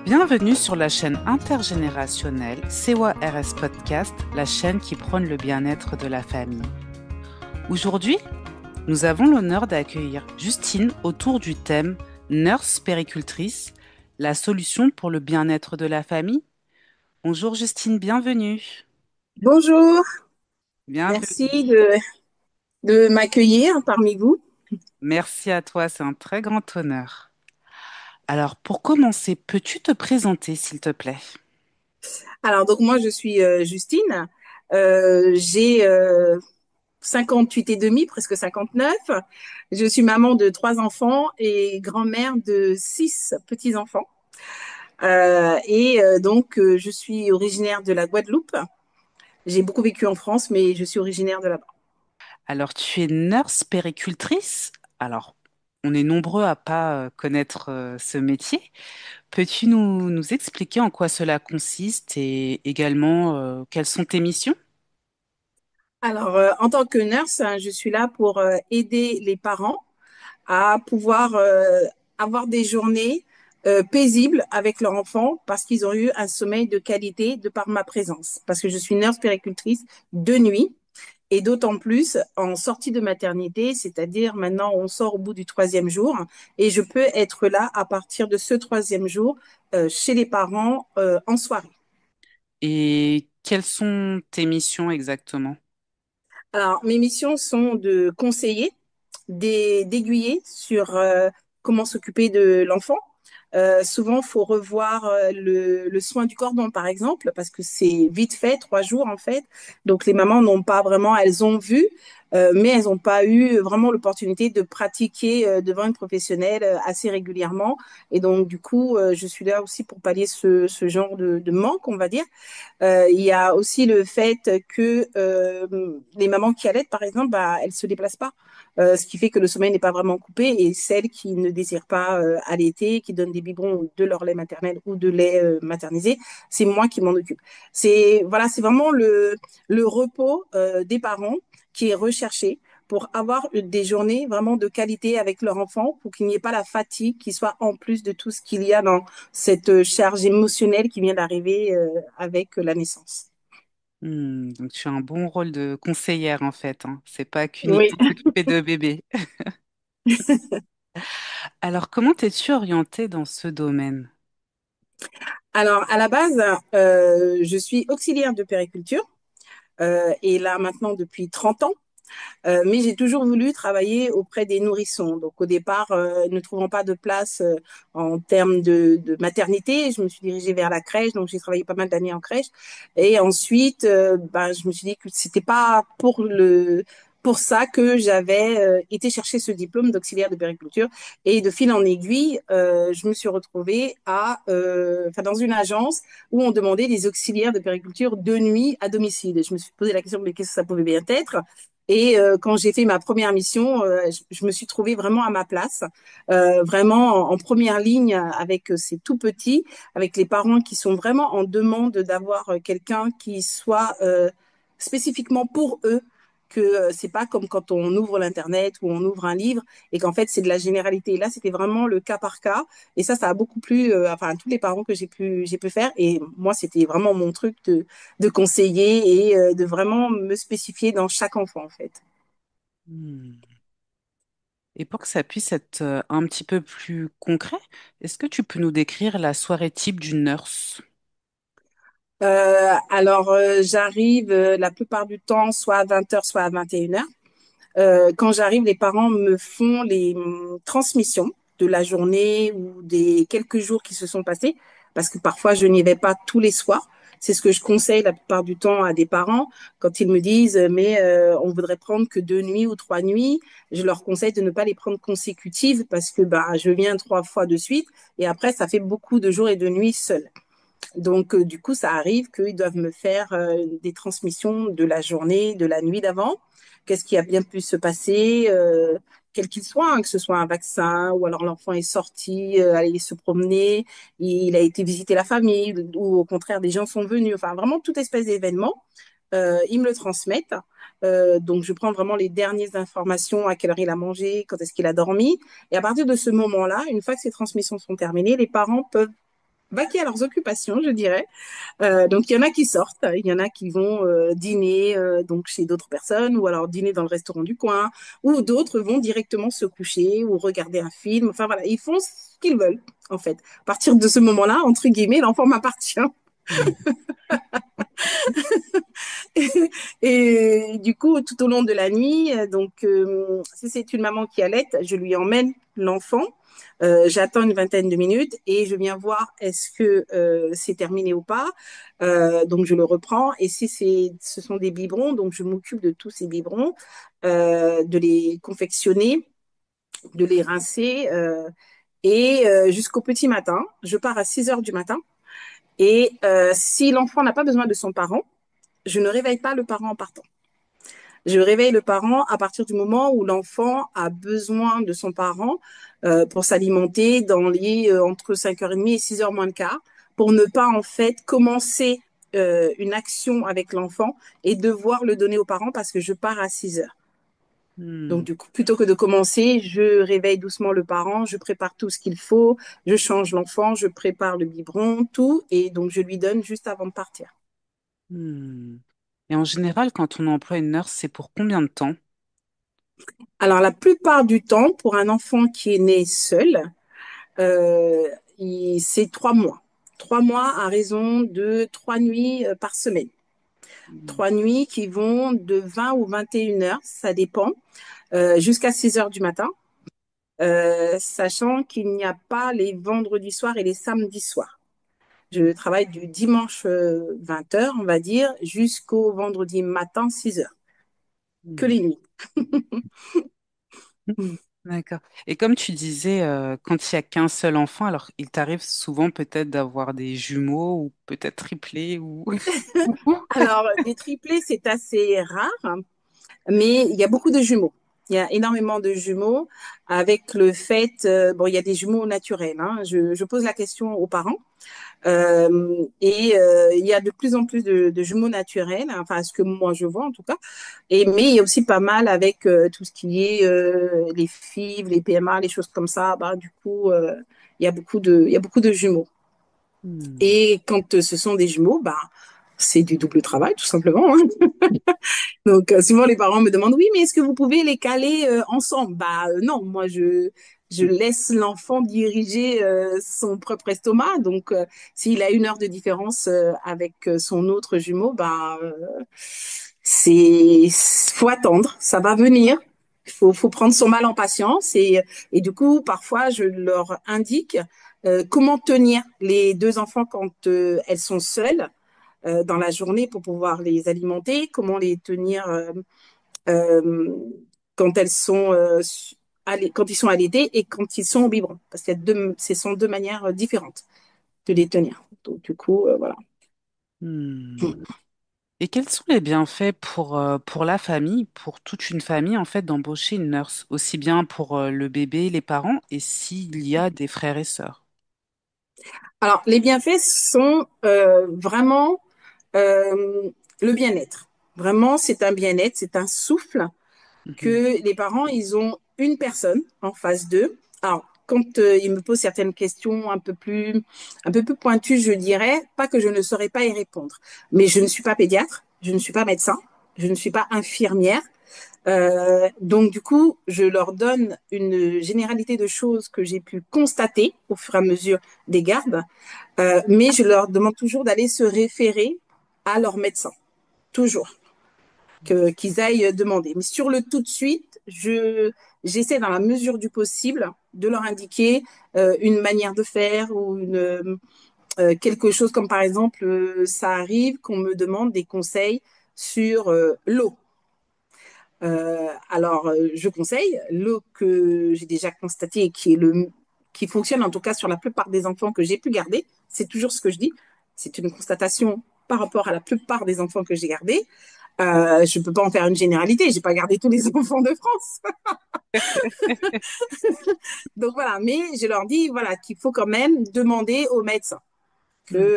Bienvenue sur la chaîne intergénérationnelle Sewa RS Podcast, la chaîne qui prône le bien-être de la famille. Aujourd'hui, nous avons l'honneur d'accueillir Justine autour du thème Nurse péricultrice, la solution pour le bien-être de la famille. Bonjour Justine, bienvenue. Bonjour, merci Bienvenue. de m'accueillir parmi vous. Merci à toi, c'est un très grand honneur. Alors, pour commencer, peux-tu te présenter, s'il te plaît? Alors, donc moi, je suis Justine. J'ai 58 et demi, presque 59. Je suis maman de trois enfants et grand-mère de six petits-enfants. Je suis originaire de la Guadeloupe. J'ai beaucoup vécu en France, mais je suis originaire de là-bas. Alors, tu es nurse péricultrice. Alors, on est nombreux à pas connaître ce métier. Peux-tu nous expliquer en quoi cela consiste et également quelles sont tes missions? En tant que nurse, hein, je suis là pour aider les parents à pouvoir avoir des journées paisibles avec leur enfant parce qu'ils ont eu un sommeil de qualité de par ma présence. Parce que je suis nurse péricultrice de nuit et d'autant plus en sortie de maternité, c'est-à-dire maintenant on sort au bout du troisième jour et je peux être là à partir de ce troisième jour chez les parents en soirée. Et quelles sont tes missions exactement? Alors, mes missions sont de conseiller, d'aiguiller sur comment s'occuper de l'enfant. Souvent, faut revoir le soin du cordon, par exemple, parce que c'est vite fait, 3 jours en fait. Donc, les mamans n'ont pas vraiment, elles ont vu, mais elles n'ont pas eu vraiment l'opportunité de pratiquer devant une professionnelle assez régulièrement. Et donc, du coup, je suis là aussi pour pallier ce genre de manque, on va dire. Il y a aussi le fait que les mamans qui allaitent, par exemple, bah, elles se déplacent pas, ce qui fait que le sommeil n'est pas vraiment coupé. Et celles qui ne désirent pas allaiter, qui donnent des biberons de leur lait maternel ou de lait maternisé, c'est moi qui m'en occupe. C'est voilà, c'est vraiment le repos des parents qui est recherché pour avoir des journées vraiment de qualité avec leur enfant, pour qu'il n'y ait pas la fatigue qui soit en plus de tout ce qu'il y a dans cette charge émotionnelle qui vient d'arriver avec la naissance. Donc, tu as un bon rôle de conseillère en fait, hein. C'est pas Oui. qu'uniquement s'occuper de bébé. Alors, comment t'es-tu orientée dans ce domaine? Alors, à la base, je suis auxiliaire de périculture et là maintenant depuis 30 ans. Mais j'ai toujours voulu travailler auprès des nourrissons. Donc au départ, ne trouvant pas de place en termes de maternité, je me suis dirigée vers la crèche. Donc j'ai travaillé pas mal d'années en crèche. Et ensuite, je me suis dit que c'était pas pour ça que j'avais été chercher ce diplôme d'auxiliaire de périculture. Et de fil en aiguille, je me suis retrouvée dans une agence où on demandait des auxiliaires de périculture de nuit à domicile. Et je me suis posé la question, mais qu'est-ce que ça pouvait bien être? Et quand j'ai fait ma première mission, je me suis trouvée vraiment à ma place, vraiment en première ligne avec ces tout petits, avec les parents qui sont vraiment en demande d'avoir quelqu'un qui soit spécifiquement pour eux, que c'est pas comme quand on ouvre l'internet ou on ouvre un livre et qu'en fait c'est de la généralité. Là, c'était vraiment le cas par cas et ça a beaucoup plu, à tous les parents que j'ai pu faire et moi c'était vraiment mon truc de conseiller et de vraiment me spécifier dans chaque enfant en fait. Hmm. Et pour que ça puisse être un petit peu plus concret, est-ce que tu peux nous décrire la soirée type d'une nurse? J'arrive la plupart du temps soit à 20 heures, soit à 21 heures. Quand j'arrive, les parents me font les transmissions de la journée ou des quelques jours qui se sont passés, parce que parfois je n'y vais pas tous les soirs. C'est ce que je conseille la plupart du temps à des parents quand ils me disent mais on voudrait prendre que 2 nuits ou 3 nuits. Je leur conseille de ne pas les prendre consécutives parce que bah, je viens 3 fois de suite et après ça fait beaucoup de jours et de nuits seuls. Donc, du coup, ça arrive qu'ils doivent me faire des transmissions de la journée, de la nuit d'avant. Qu'est-ce qui a bien pu se passer, quel qu'il soit, hein, que ce soit un vaccin ou alors l'enfant est sorti, aller se promener, il a été visiter la famille ou au contraire des gens sont venus. Enfin, vraiment toute espèce d'événement. Ils me le transmettent. Donc, je prends vraiment les dernières informations, à quelle heure il a mangé, quand est-ce qu'il a dormi. Et à partir de ce moment-là, une fois que ces transmissions sont terminées, les parents peuvent vaquer à leurs occupations, je dirais. Donc, il y en a qui sortent, il y en a qui vont dîner donc chez d'autres personnes ou alors dîner dans le restaurant du coin, ou d'autres vont directement se coucher ou regarder un film. Enfin, voilà, ils font ce qu'ils veulent, en fait. À partir de ce moment-là, entre guillemets, l'enfant m'appartient. Et du coup, tout au long de la nuit, si c'est une maman qui allaite, je lui emmène l'enfant. J'attends une vingtaine de minutes et je viens voir est-ce que c'est terminé ou pas. Donc je le reprends et si ce sont des biberons, donc je m'occupe de tous ces biberons, de les confectionner, de les rincer jusqu'au petit matin. Je pars à 6 heures du matin et si l'enfant n'a pas besoin de son parent, je ne réveille pas le parent en partant. Je réveille le parent à partir du moment où l'enfant a besoin de son parent pour s'alimenter dans les entre 5h30 et 6 heures moins le quart, pour ne pas en fait commencer une action avec l'enfant et devoir le donner aux parents parce que je pars à 6 heures. Donc Hmm. du coup, plutôt que de commencer, je réveille doucement le parent, je prépare tout ce qu'il faut, je change l'enfant, je prépare le biberon, tout, et donc je lui donne juste avant de partir. Hmm. Et en général, quand on emploie une nurse, c'est pour combien de temps? Alors la plupart du temps, pour un enfant qui est né seul, Euh, c'est 3 mois. 3 mois à raison de 3 nuits par semaine. Hmm. 3 nuits qui vont de 20 ou 21 heures, ça dépend, jusqu'à 6 heures du matin, sachant qu'il n'y a pas les vendredis soirs et les samedis soirs. Je travaille du dimanche 20 heures, on va dire, jusqu'au vendredi matin 6 heures, que Hmm. les nuits. D'accord. Et comme tu disais, quand il n'y a qu'un seul enfant, alors il t'arrive souvent peut-être d'avoir des jumeaux ou peut-être triplés ou... Alors, des triplés, c'est assez rare. Mais il y a beaucoup de jumeaux. Il y a énormément de jumeaux avec le fait, bon, il y a des jumeaux naturels. Hein. Je pose la question aux parents il y a de plus en plus de jumeaux naturels, enfin ce que moi je vois en tout cas. Mais il y a aussi pas mal avec tout ce qui est les FIV, les PMA, les choses comme ça. Bah, du coup, il y a beaucoup de jumeaux. Hmm. Et quand ce sont des jumeaux, bah, c'est du double travail tout simplement. Hein. Donc, souvent, les parents me demandent, oui, mais est-ce que vous pouvez les caler ensemble? Bah, non, moi, je laisse l'enfant diriger son propre estomac. Donc, s'il a 1 heure de différence avec son autre jumeau, faut attendre, ça va venir. Faut prendre son mal en patience. Et du coup, parfois, je leur indique comment tenir les deux enfants quand elles sont seules dans la journée pour pouvoir les alimenter, comment les tenir euh, quand elles sont quand ils sont allaités et quand ils sont au biberon, parce qu'il y a ce sont deux manières différentes de les tenir. Donc du coup, voilà. Hmm. Et quels sont les bienfaits pour la famille, pour toute une famille, en fait, d'embaucher une nurse, aussi bien pour le bébé, les parents, et s'il y a des frères et sœurs? Alors les bienfaits sont vraiment euh, le bien-être. Vraiment, c'est un bien-être, c'est un souffle Mhm. que les parents, ils ont une personne en face d'eux. Alors, quand ils me posent certaines questions un peu plus pointues, je dirais, pas que je ne saurais pas y répondre. Mais je ne suis pas pédiatre, je ne suis pas médecin, je ne suis pas infirmière. Donc, du coup, je leur donne une généralité de choses que j'ai pu constater au fur et à mesure des gardes. Mais je leur demande toujours d'aller se référer à leur médecin. Toujours qu'ils aillent demander. Mais sur le tout de suite, j'essaie dans la mesure du possible de leur indiquer une manière de faire ou quelque chose comme par exemple, ça arrive qu'on me demande des conseils sur l'eau. Je conseille l'eau que j'ai déjà constatée et qui fonctionne en tout cas sur la plupart des enfants que j'ai pu garder. C'est toujours ce que je dis. C'est une constatation par rapport à la plupart des enfants que j'ai gardés. Je peux pas en faire une généralité. J'ai pas gardé tous les enfants de France. Donc voilà. Mais je leur dis voilà qu'il faut quand même demander au médecin que Hmm.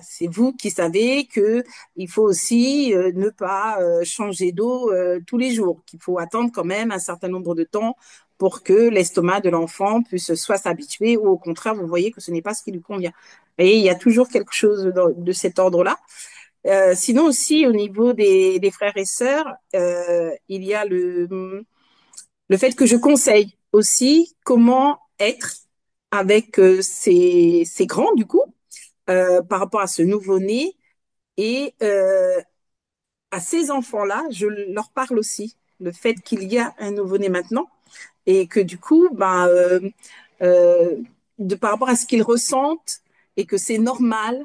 c'est vous qui savez que il faut aussi ne pas changer d'eau tous les jours, qu'il faut attendre quand même un certain nombre de temps pour que l'estomac de l'enfant puisse soit s'habituer ou au contraire, vous voyez que ce n'est pas ce qui lui convient. Et il y a toujours quelque chose de cet ordre-là. Sinon aussi, au niveau des frères et sœurs, il y a le fait que je conseille aussi comment être avec ces grands, du coup, par rapport à ce nouveau-né. Et à ces enfants-là, je leur parle aussi. Le fait qu'il y a un nouveau-né maintenant et que du coup, euh, par rapport à ce qu'ils ressentent et que c'est normal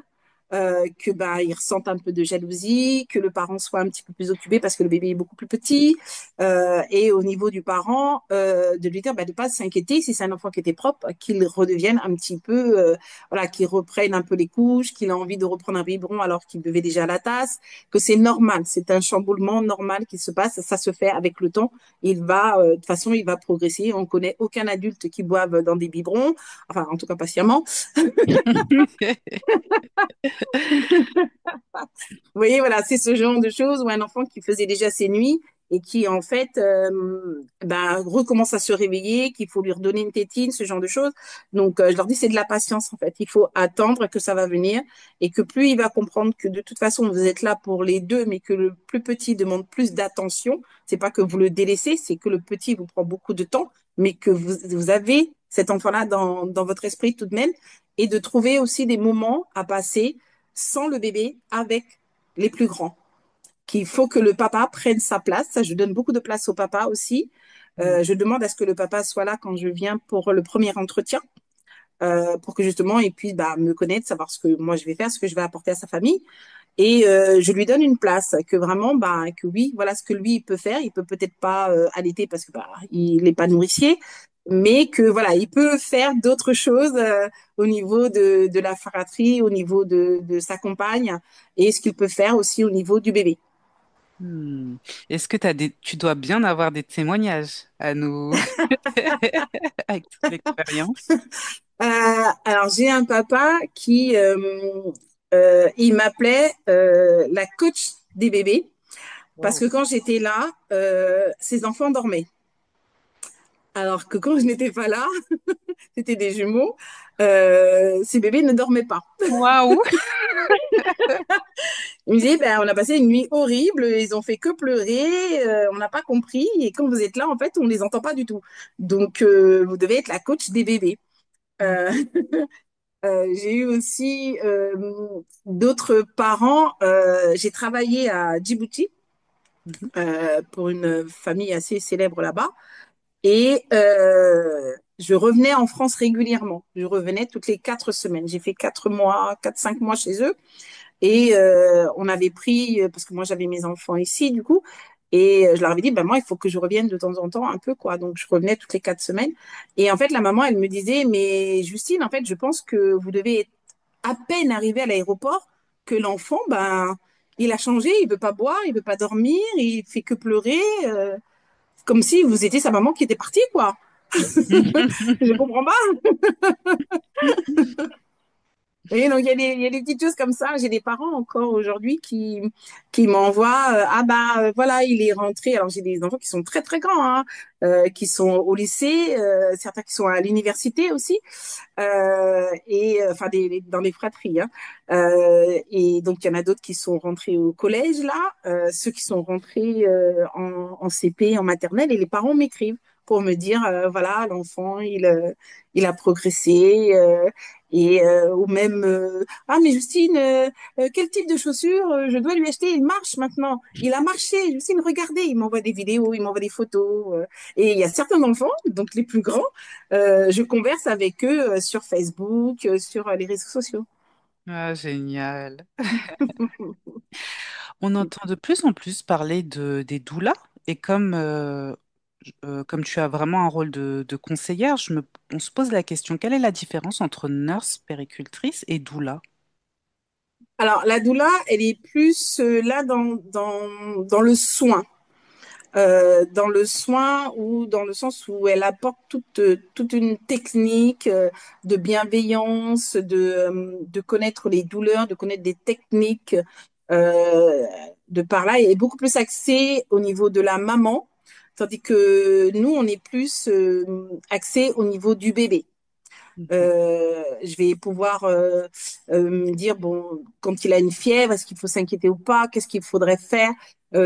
que ils ressentent un peu de jalousie, que le parent soit un petit peu plus occupé parce que le bébé est beaucoup plus petit, et au niveau du parent, de lui dire de pas s'inquiéter si c'est un enfant qui était propre, qu'il redevienne un petit peu, voilà, qu'il reprenne un peu les couches, qu'il a envie de reprendre un biberon alors qu'il buvait déjà la tasse, que c'est normal, c'est un chamboulement normal qui se passe, ça se fait avec le temps. De toute façon, il va progresser. On connaît aucun adulte qui boive dans des biberons, enfin, en tout cas patiemment. Vous voyez, voilà, c'est ce genre de choses où un enfant qui faisait déjà ses nuits et qui, en fait, recommence à se réveiller, qu'il faut lui redonner une tétine, ce genre de choses. Donc, je leur dis, c'est de la patience, en fait. Il faut attendre que ça va venir et que plus il va comprendre que de toute façon, vous êtes là pour les deux, mais que le plus petit demande plus d'attention. C'est pas que vous le délaissez, c'est que le petit vous prend beaucoup de temps, mais que vous avez cet enfant-là dans votre esprit tout de même et de trouver aussi des moments à passer sans le bébé avec les plus grands. Qu'il faut que le papa prenne sa place. Ça, je donne beaucoup de place au papa aussi. Je demande à ce que le papa soit là quand je viens pour le premier entretien, pour que justement il puisse me connaître, savoir ce que moi je vais faire, ce que je vais apporter à sa famille. Et je lui donne une place, que vraiment, que oui, voilà ce que lui il peut faire. Il peut peut-être pas allaiter parce que il n'est pas nourricier, mais que voilà, il peut faire d'autres choses au niveau de la fratrie, au niveau de sa compagne, et ce qu'il peut faire aussi au niveau du bébé. Hmm. Est-ce que tu dois bien avoir des témoignages à nous avec toute l'expérience? Alors j'ai un papa qui il m'appelait la coach des bébés parce Wow. que quand j'étais là, ses enfants dormaient. Alors que quand je n'étais pas là, c'était des jumeaux, ces bébés ne dormaient pas. Waouh! Il me disait, on a passé une nuit horrible, ils ont fait que pleurer, on n'a pas compris, et quand vous êtes là, en fait, on les entend pas du tout. Donc, vous devez être la coach des bébés. Hmm. Euh, j'ai eu aussi d'autres parents. J'ai travaillé à Djibouti Mhm. pour une famille assez célèbre là-bas. Et je revenais en France régulièrement. Je revenais toutes les 4 semaines. J'ai fait 4 mois, 4, 5 mois chez eux. Et on avait pris, parce que moi j'avais mes enfants ici du coup, et je leur avais dit, moi il faut que je revienne de temps en temps un peu, quoi. Donc je revenais toutes les 4 semaines. Et en fait, la maman, elle me disait, mais Justine, en fait, je pense que vous devez être à peine arrivé à l'aéroport que l'enfant, il a changé, il veut pas boire, il veut pas dormir, il fait que pleurer, comme si vous étiez sa maman qui était partie, quoi. Je comprends pas. Oui, donc il y a des petites choses comme ça. J'ai des parents encore aujourd'hui qui m'envoient voilà, il est rentré. Alors j'ai des enfants qui sont très très grands, hein, qui sont au lycée, certains qui sont à l'université aussi, et enfin dans les fratries, hein. Et donc il y en a d'autres qui sont rentrés au collège là, ceux qui sont rentrés en CP, en maternelle, et les parents m'écrivent pour me dire voilà, l'enfant il a progressé. Et ou même ah mais Justine, quel type de chaussures je dois lui acheter? Il marche maintenant, il a marché, Justine, regardez, il m'envoie des vidéos, il m'envoie des photos, et il y a certains enfants, donc les plus grands, je converse avec eux sur Facebook, sur les réseaux sociaux. Ah, génial. On entend de plus en plus parler des doulas et comme tu as vraiment un rôle de conseillère, on se pose la question, quelle est la différence entre nurse péricultrice et doula? Alors la doula, elle est plus là dans le soin. Dans le soin ou dans le sens où elle apporte toute une technique de bienveillance, de connaître les douleurs, de connaître des techniques euh, de par là, et est beaucoup plus axée au niveau de la maman Tandis que nous, on est plus axé au niveau du bébé. Mhm. Je vais pouvoir me dire, bon, quand il a une fièvre, est-ce qu'il faut s'inquiéter ou pas? Qu'est-ce qu'il faudrait faire?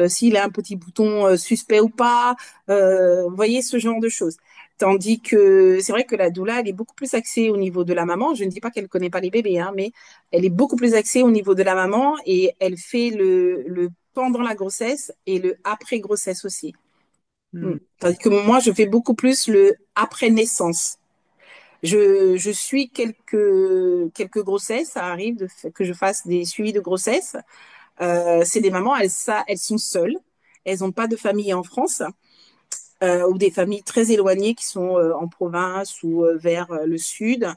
S'il a un petit bouton suspect ou pas? Vous voyez, ce genre de choses. Tandis que c'est vrai que la doula, elle est beaucoup plus axée au niveau de la maman. Je ne dis pas qu'elle ne connaît pas les bébés, hein, mais elle est beaucoup plus axée au niveau de la maman et elle fait le pendant la grossesse et le après grossesse aussi. Mm. Mhm. Tandis que moi, je fais beaucoup plus le après naissance. Je suis quelques grossesses, ça arrive que je fasse des suivis de grossesse. C'est des mamans, elles sont seules, elles n'ont pas de famille en France, ou des familles très éloignées qui sont en province ou vers le sud.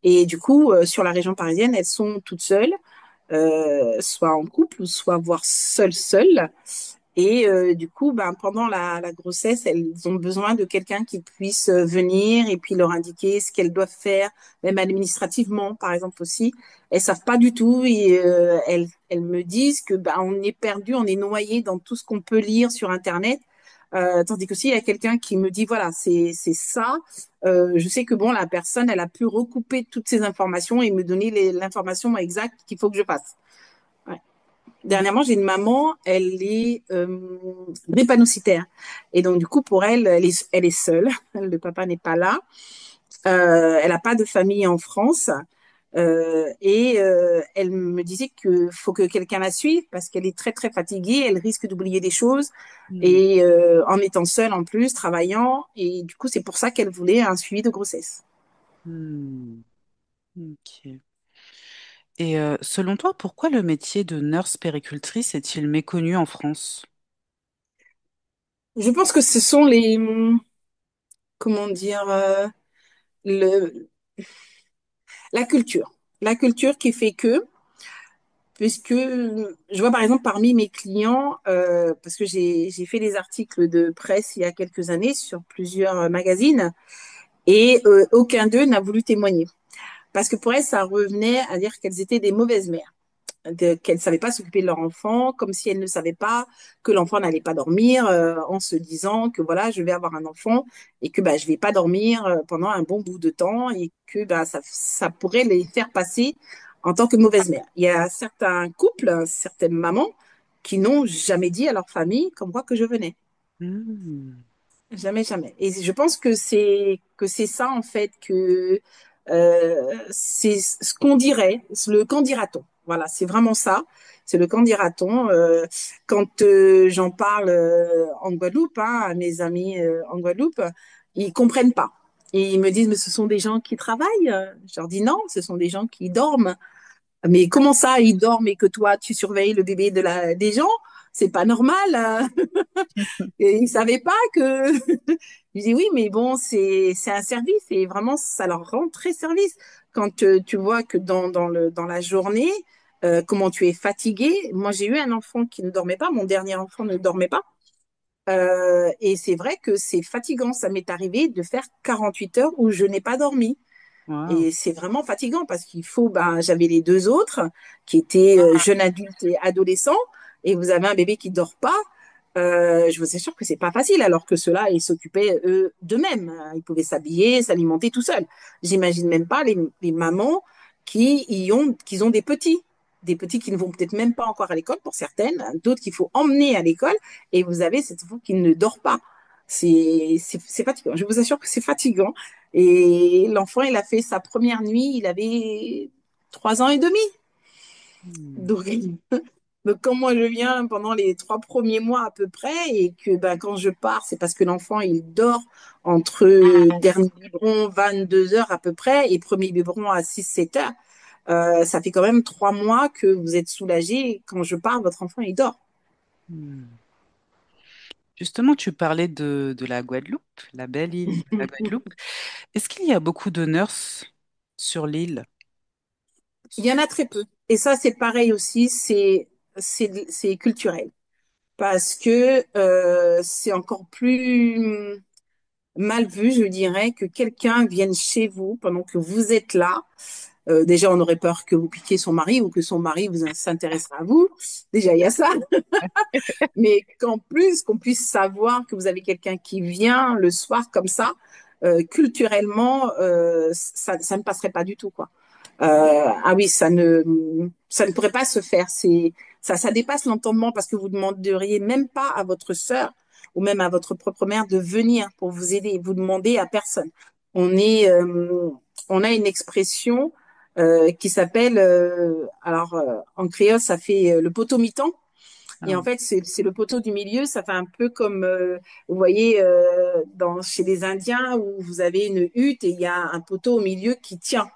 Et du coup, sur la région parisienne, elles sont toutes seules, soit en couple, ou soit voire seules. Et du coup, ben, pendant la grossesse, elles ont besoin de quelqu'un qui puisse venir et puis leur indiquer ce qu'elles doivent faire, même administrativement, par exemple aussi. Elles savent pas du tout et elles me disent que ben, on est perdu, on est noyé dans tout ce qu'on peut lire sur Internet. Tandis que s'il y a quelqu'un qui me dit, voilà, c'est ça, je sais que bon, la personne, elle a pu recouper toutes ces informations et me donner l'information exacte qu'il faut que je fasse. Ouais. Dernièrement, j'ai une maman, elle est drépanocytaire. Et donc, du coup, pour elle, elle est seule. Le papa n'est pas là. Elle n'a pas de famille en France. Elle me disait qu'il faut que quelqu'un la suive parce qu'elle est très, très fatiguée. Elle risque d'oublier des choses. Mhm. Et en étant seule en plus, travaillant. Et du coup, c'est pour ça qu'elle voulait un suivi de grossesse. Mhm. Ok. Et selon toi, pourquoi le métier de nurse péricultrice est-il méconnu en France? Je pense que ce sont comment dire, le, la culture. La culture qui fait que, puisque je vois par exemple parmi mes clients, parce que j'ai fait des articles de presse il y a quelques années sur plusieurs magazines, et aucun d'eux n'a voulu témoigner. Parce que pour elles, ça revenait à dire qu'elles étaient des mauvaises mères, qu'elles ne savaient pas s'occuper de leur enfant, comme si elles ne savaient pas que l'enfant n'allait pas dormir, en se disant que voilà, je vais avoir un enfant et que bah, je ne vais pas dormir pendant un bon bout de temps et que bah, ça pourrait les faire passer en tant que mauvaise mère. Il y a certains couples, certaines mamans qui n'ont jamais dit à leur famille comme quoi que je venais. Mhm. Jamais, jamais. Et je pense que c'est ça en fait c'est ce qu'on dirait, le qu'en dira-t-on. Voilà, c'est vraiment ça. C'est le qu'en dira-t-on. Quand j'en parle en Guadeloupe, hein, à mes amis en Guadeloupe, ils comprennent pas. Et ils me disent, mais ce sont des gens qui travaillent. Je leur dis non, ce sont des gens qui dorment. Mais comment ça, ils dorment et que toi, tu surveilles le bébé des gens? C'est pas normal. Et ils savaient pas que. Je dis oui, mais bon, c'est un service et vraiment, ça leur rend très service. Quand tu vois que dans la journée, comment tu es fatigué. Moi, j'ai eu un enfant qui ne dormait pas. Mon dernier enfant ne dormait pas. Et c'est vrai que c'est fatigant. Ça m'est arrivé de faire 48 heures où je n'ai pas dormi. Wow. Et c'est vraiment fatigant parce qu'il faut, ben, j'avais les deux autres qui étaient jeunes adultes et adolescents, et vous avez un bébé qui dort pas. Je vous assure que c'est pas facile, alors que ceux-là, ils s'occupaient eux d'eux-mêmes. Ils pouvaient s'habiller, s'alimenter tout seuls. J'imagine même pas les mamans qui ont des petits qui ne vont peut-être même pas encore à l'école pour certaines, d'autres qu'il faut emmener à l'école, et vous avez cet enfant qui ne dort pas. C'est fatigant. Je vous assure que c'est fatigant. Et l'enfant, il a fait sa première nuit, il avait 3 ans et demi. Mhm. Donc, donc, quand moi je viens pendant les 3 premiers mois à peu près, et que ben, quand je pars, c'est parce que l'enfant il dort entre dernier biberon 22 heures à peu près et premier biberon à 6 7 heures, ça fait quand même 3 mois que vous êtes soulagé. Quand je pars, votre enfant il dort. Mhm. Justement, tu parlais de la Guadeloupe, la belle île de la Guadeloupe. Est-ce qu'il y a beaucoup de nurses sur l'île? Il y en a très peu. Et ça, c'est pareil aussi, c'est culturel. Parce que c'est encore plus mal vu, je dirais, que quelqu'un vienne chez vous pendant que vous êtes là. Déjà, on aurait peur que vous piquiez son mari ou que son mari vous s'intéressera à vous. Déjà, il y a ça. Mais qu'en plus, qu'on puisse savoir que vous avez quelqu'un qui vient le soir comme ça, culturellement, ça ne passerait pas du tout, quoi. Ah oui, ça ne pourrait pas se faire. Ça dépasse l'entendement parce que vous demanderiez même pas à votre sœur ou même à votre propre mère de venir pour vous aider. Vous demandez à personne. On est, on a une expression qui s'appelle, en créole, ça fait le poteau mi-temps. Et Ah, en fait, c'est le poteau du milieu. Ça fait un peu comme, vous voyez, chez les Indiens où vous avez une hutte et il y a un poteau au milieu qui tient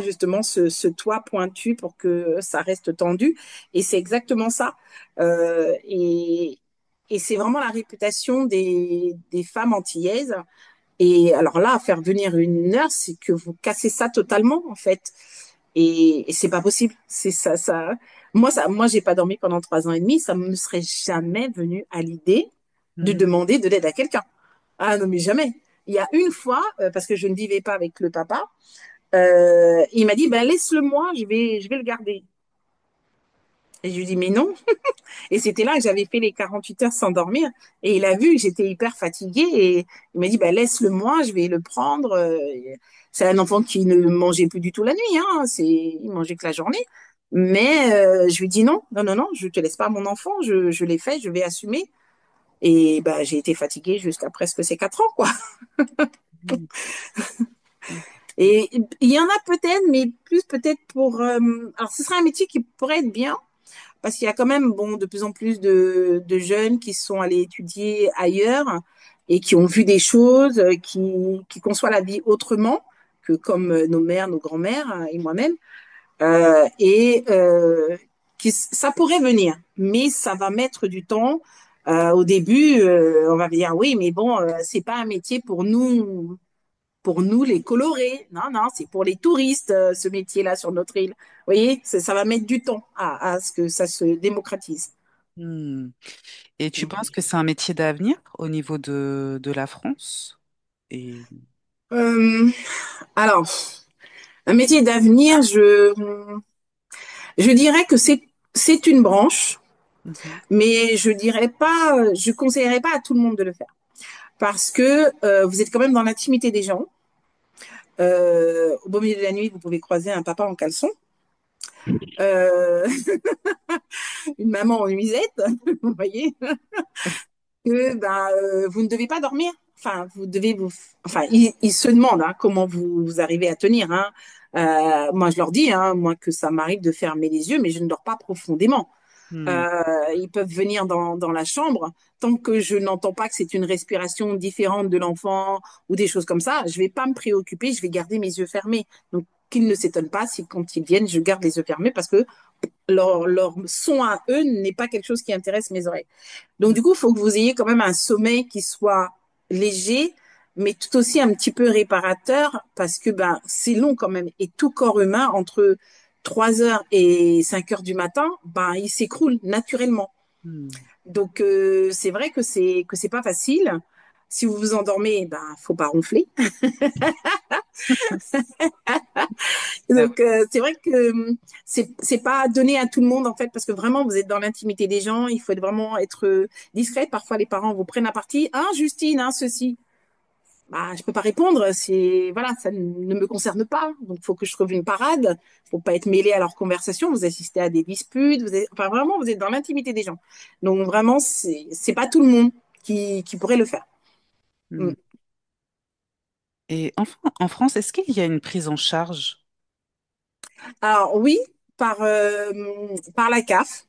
justement ce toit pointu pour que ça reste tendu. Et c'est exactement ça. Euh, et, et c'est vraiment la réputation des femmes antillaises. Et alors là, faire venir une nurse, c'est que vous cassez ça totalement, en fait. Et c'est pas possible. C'est ça. Moi, j'ai pas dormi pendant 3 ans et demi. Ça me serait jamais venu à l'idée de mhm. demander de l'aide à quelqu'un. Ah non, mais jamais. Il y a une fois, parce que je ne vivais pas avec le papa, il m'a dit, ben laisse-le moi, je vais le garder. Et je lui dis, mais non. Et c'était là que j'avais fait les 48 heures sans dormir. Et il a vu que j'étais hyper fatiguée et il m'a dit, bah, laisse-le moi, je vais le prendre. C'est un enfant qui ne mangeait plus du tout la nuit, hein. Il mangeait que la journée. Mais je lui dis non, non, non, non, je te laisse pas mon enfant, je l'ai fait, je vais assumer. Et bah, j'ai été fatiguée jusqu'à presque ces 4 ans, quoi. Et il y en a peut-être, mais plus peut-être pour... alors, ce serait un métier qui pourrait être bien, parce qu'il y a quand même bon, de plus en plus de jeunes qui sont allés étudier ailleurs et qui ont vu des choses, qui conçoivent la vie autrement que comme nos mères, nos grands-mères et moi-même. Et ça pourrait venir, mais ça va mettre du temps. Au début, on va dire oui, mais bon, c'est pas un métier pour nous les colorés. Non, non, c'est pour les touristes, ce métier-là sur notre île. Vous voyez, ça va mettre du temps à ce que ça se démocratise. Hmm. Et tu penses que c'est un métier d'avenir au niveau de la France? Et... Euh, alors, un métier d'avenir, je dirais que c'est une branche, Mhm. mais je conseillerais pas à tout le monde de le faire parce que vous êtes quand même dans l'intimité des gens. Au beau milieu de la nuit, vous pouvez croiser un papa en caleçon, euh, une maman en nuisette, vous voyez, que ben, vous ne devez pas dormir. Enfin, enfin, ils se demandent hein, comment vous arrivez à tenir. Hein. Moi, je leur dis, hein, moi, que ça m'arrive de fermer les yeux, mais je ne dors pas profondément. Hmm. Ils peuvent venir dans la chambre. Tant que je n'entends pas que c'est une respiration différente de l'enfant ou des choses comme ça, je vais pas me préoccuper, je vais garder mes yeux fermés. Donc, qu'ils ne s'étonnent pas si quand ils viennent, je garde les yeux fermés parce que leur son à eux n'est pas quelque chose qui intéresse mes oreilles. Donc, du coup, il faut que vous ayez quand même un sommeil qui soit léger, mais tout aussi un petit peu réparateur parce que ben, c'est long quand même. Et tout corps humain, entre 3 heures et 5 heures du matin, ben, il s'écroule naturellement. Hmm. Donc, c'est vrai que c'est pas facile. Si vous vous endormez, ben, faut pas ronfler. C'est Donc, c'est vrai que c'est pas donné à tout le monde, en fait, parce que vraiment, vous êtes dans l'intimité des gens. Il faut vraiment être discret. Parfois, les parents vous prennent à partie. Hein, Justine, hein, ceci. Bah, je peux pas répondre. Voilà, ça ne me concerne pas. Donc, il faut que je trouve une parade. Faut pas être mêlé à leur conversation. Vous assistez à des disputes. Enfin, vraiment, vous êtes dans l'intimité des gens. Donc, vraiment, c'est pas tout le monde qui pourrait le faire. Mm. Hmm. Et en France, est-ce qu'il y a une prise en charge? Alors, oui, par, euh, par la CAF.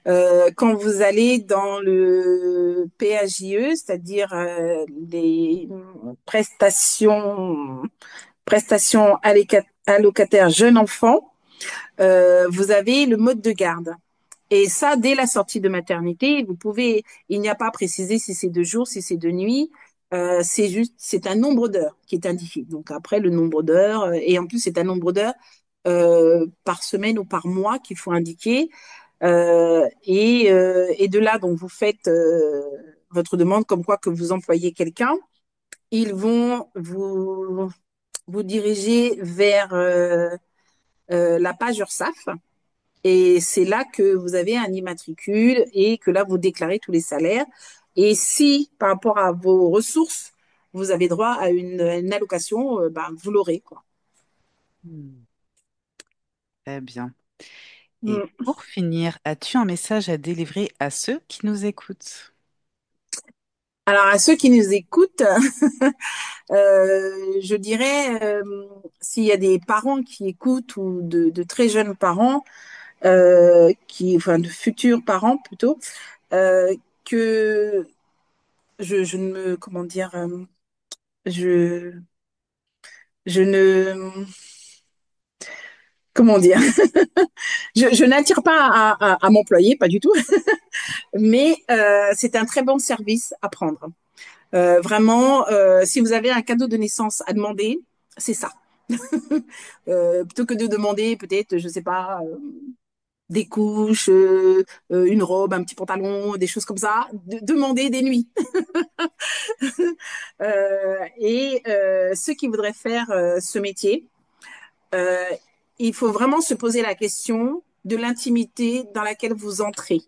Quand vous allez dans le PAJE, c'est-à-dire les prestations allocataires jeunes enfants, vous avez le mode de garde. Et ça, dès la sortie de maternité, il n'y a pas précisé si c'est de jour, si c'est de nuit. C'est un nombre d'heures qui est indiqué. Donc après, le nombre d'heures, et en plus, c'est un nombre d'heures par semaine ou par mois qu'il faut indiquer. Et de là, donc, vous faites votre demande comme quoi que vous employez quelqu'un. Ils vont vous dirigez vers la page URSSAF. Et c'est là que vous avez un immatricule et que là, vous déclarez tous les salaires. Et si, par rapport à vos ressources, vous avez droit à une allocation, ben, vous l'aurez, quoi. Hmm. Très bien. Et Mm. pour finir, as-tu un message à délivrer à ceux qui nous écoutent? Alors, à ceux qui nous écoutent, je dirais, s'il y a des parents qui écoutent ou de très jeunes parents, enfin, de futurs parents plutôt, euh, que je ne me, comment dire, je, je ne, comment dire, je n'attire pas à m'employer, pas du tout, mais c'est un très bon service à prendre. Vraiment, si vous avez un cadeau de naissance à demander, c'est ça. Plutôt que de demander peut-être, je sais pas, des couches, une robe, un petit pantalon, des choses comme ça, demander des nuits. Ceux qui voudraient faire ce métier, euh, il faut vraiment se poser la question de l'intimité dans laquelle vous entrez.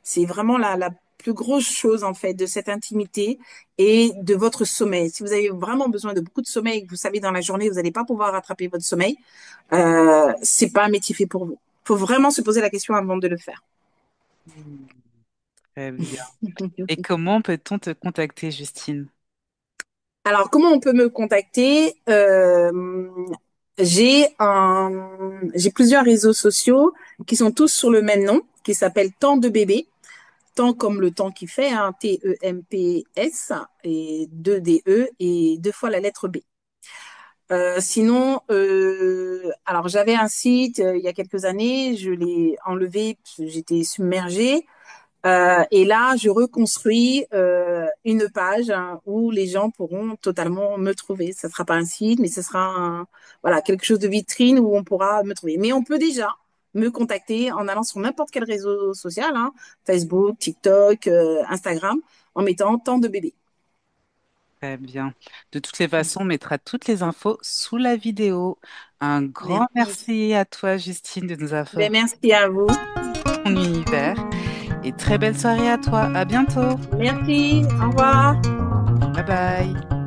C'est vraiment la plus grosse chose en fait de cette intimité et de votre sommeil. Si vous avez vraiment besoin de beaucoup de sommeil, que vous savez dans la journée vous n'allez pas pouvoir rattraper votre sommeil, c'est pas un métier fait pour vous. Il faut vraiment se poser la question avant de le faire. Hmm. Très bien. Et comment peut-on te contacter, Justine? Alors, comment on peut me contacter? J'ai plusieurs réseaux sociaux qui sont tous sur le même nom, qui s'appelle Temps de bébé. Temps comme le temps qui fait, hein, Temps, et 2 DE et deux fois la lettre B. Sinon, alors j'avais un site il y a quelques années, je l'ai enlevé parce que j'étais submergée. Et là, je reconstruis une page hein, où les gens pourront totalement me trouver. Ce ne sera pas un site, mais ce sera voilà, quelque chose de vitrine où on pourra me trouver. Mais on peut déjà me contacter en allant sur n'importe quel réseau social, hein, Facebook, TikTok, Instagram, en mettant tant de bébés. Très bien. De toutes les façons, on mettra toutes les infos sous la vidéo. Un grand Merci. merci à toi, Justine, de nous avoir Ben, merci à vous. ton univers. Et très belle soirée à toi. À bientôt. Merci. Au revoir. Bye bye.